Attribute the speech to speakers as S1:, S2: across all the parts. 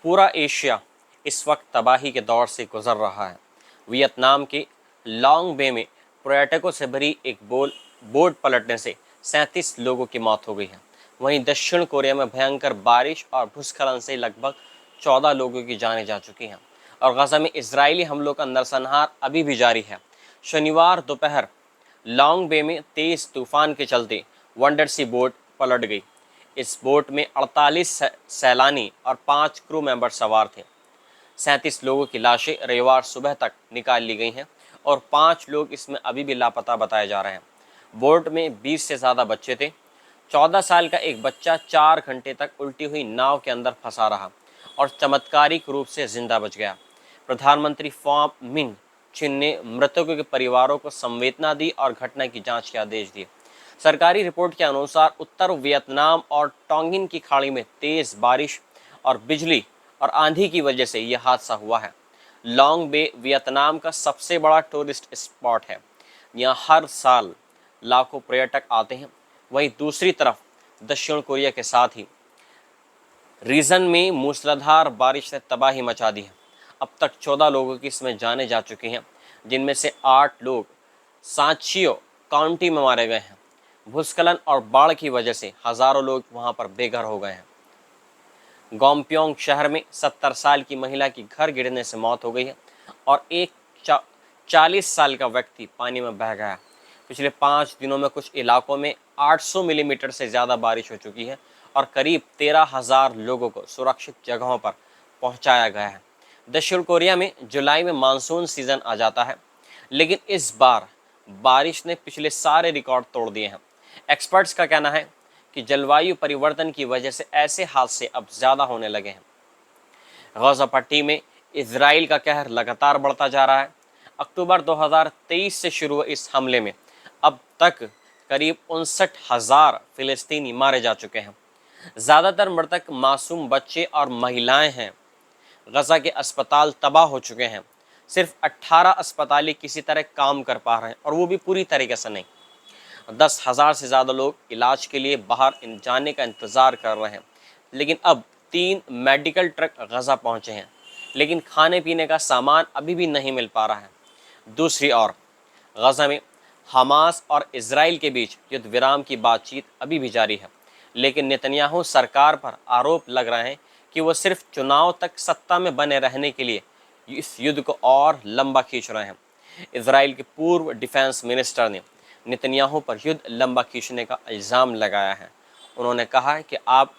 S1: पूरा एशिया इस वक्त तबाही के दौर से गुजर रहा है। वियतनाम के लॉन्ग बे में पर्यटकों से भरी एक बोट पलटने से 37 लोगों की मौत हो गई है। वहीं दक्षिण कोरिया में भयंकर बारिश और भूस्खलन से लगभग 14 लोगों की जानें जा चुकी हैं और गजा में इजरायली हमलों का नरसंहार अभी भी जारी है। शनिवार दोपहर लॉन्ग बे में तेज तूफान के चलते वंडर सी बोट पलट गई। इस बोट में 48 सैलानी और 5 क्रू मेंबर सवार थे। 37 लोगों की लाशें रविवार सुबह तक निकाल ली गई हैं और 5 लोग इसमें अभी भी लापता बताए जा रहे हैं। बोट में 20 से ज़्यादा बच्चे थे। 14 साल का एक बच्चा 4 घंटे तक उल्टी हुई नाव के अंदर फंसा रहा और चमत्कारिक रूप से जिंदा बच गया। प्रधानमंत्री फॉम मिन चिन ने मृतकों के परिवारों को संवेदना दी और घटना की जांच के आदेश दिए। सरकारी रिपोर्ट के अनुसार उत्तर वियतनाम और टोंगिन की खाड़ी में तेज बारिश और बिजली और आंधी की वजह से यह हादसा हुआ है। लॉन्ग बे वियतनाम का सबसे बड़ा टूरिस्ट स्पॉट है। यहाँ हर साल लाखों पर्यटक आते हैं। वहीं दूसरी तरफ दक्षिण कोरिया के साथ ही रीजन में मूसलाधार बारिश ने तबाही मचा दी है। अब तक 14 लोगों की इसमें जानें जा चुकी हैं, जिनमें से 8 लोग सांचियो काउंटी में मारे गए हैं। भूस्खलन और बाढ़ की वजह से हजारों लोग वहां पर बेघर हो गए हैं। गोमप्योंग शहर में 70 साल की महिला की घर गिरने से मौत हो गई है और एक 40 साल का व्यक्ति पानी में बह गया। पिछले 5 दिनों में कुछ इलाकों में 800 मिलीमीटर से ज़्यादा बारिश हो चुकी है और करीब 13,000 लोगों को सुरक्षित जगहों पर पहुंचाया गया है। दक्षिण कोरिया में जुलाई में मानसून सीजन आ जाता है, लेकिन इस बार बारिश ने पिछले सारे रिकॉर्ड तोड़ दिए हैं। एक्सपर्ट्स का कहना है कि जलवायु परिवर्तन की वजह से ऐसे हादसे अब ज़्यादा होने लगे हैं। गजा पट्टी में इजराइल का कहर लगातार बढ़ता जा रहा है। अक्टूबर 2023 से शुरू हुए इस हमले में अब तक करीब 59,000 फिलिस्तीनी मारे जा चुके हैं। ज़्यादातर मृतक मासूम बच्चे और महिलाएं हैं। गजा के अस्पताल तबाह हो चुके हैं। सिर्फ 18 अस्पताल किसी तरह काम कर पा रहे हैं और वो भी पूरी तरीके से नहीं। 10,000 से ज़्यादा लोग इलाज के लिए बाहर जाने का इंतज़ार कर रहे हैं। लेकिन अब 3 मेडिकल ट्रक गजा पहुँचे हैं, लेकिन खाने पीने का सामान अभी भी नहीं मिल पा रहा है। दूसरी ओर गजा में हमास और इजराइल के बीच युद्ध विराम की बातचीत अभी भी जारी है, लेकिन नेतन्याहू सरकार पर आरोप लग रहे हैं कि वो सिर्फ चुनाव तक सत्ता में बने रहने के लिए इस युद्ध को और लंबा खींच रहे हैं। इजराइल के पूर्व डिफेंस मिनिस्टर ने नेतन्याहू पर युद्ध लंबा खींचने का इल्ज़ाम लगाया है। उन्होंने कहा है कि आप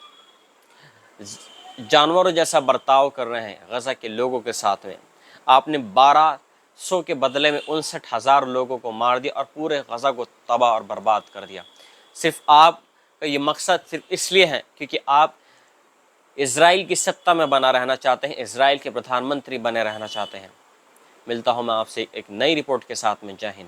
S1: जानवरों जैसा बर्ताव कर रहे हैं गजा के लोगों के साथ में। आपने 1200 के बदले में 59,000 लोगों को मार दिया और पूरे गजा को तबाह और बर्बाद कर दिया। सिर्फ आपका ये मकसद सिर्फ इसलिए है क्योंकि आप इजराइल की सत्ता में बना रहना चाहते हैं, इजराइल के प्रधानमंत्री बने रहना चाहते हैं। मिलता हूँ मैं आपसे एक नई रिपोर्ट के साथ में। जय हिंद।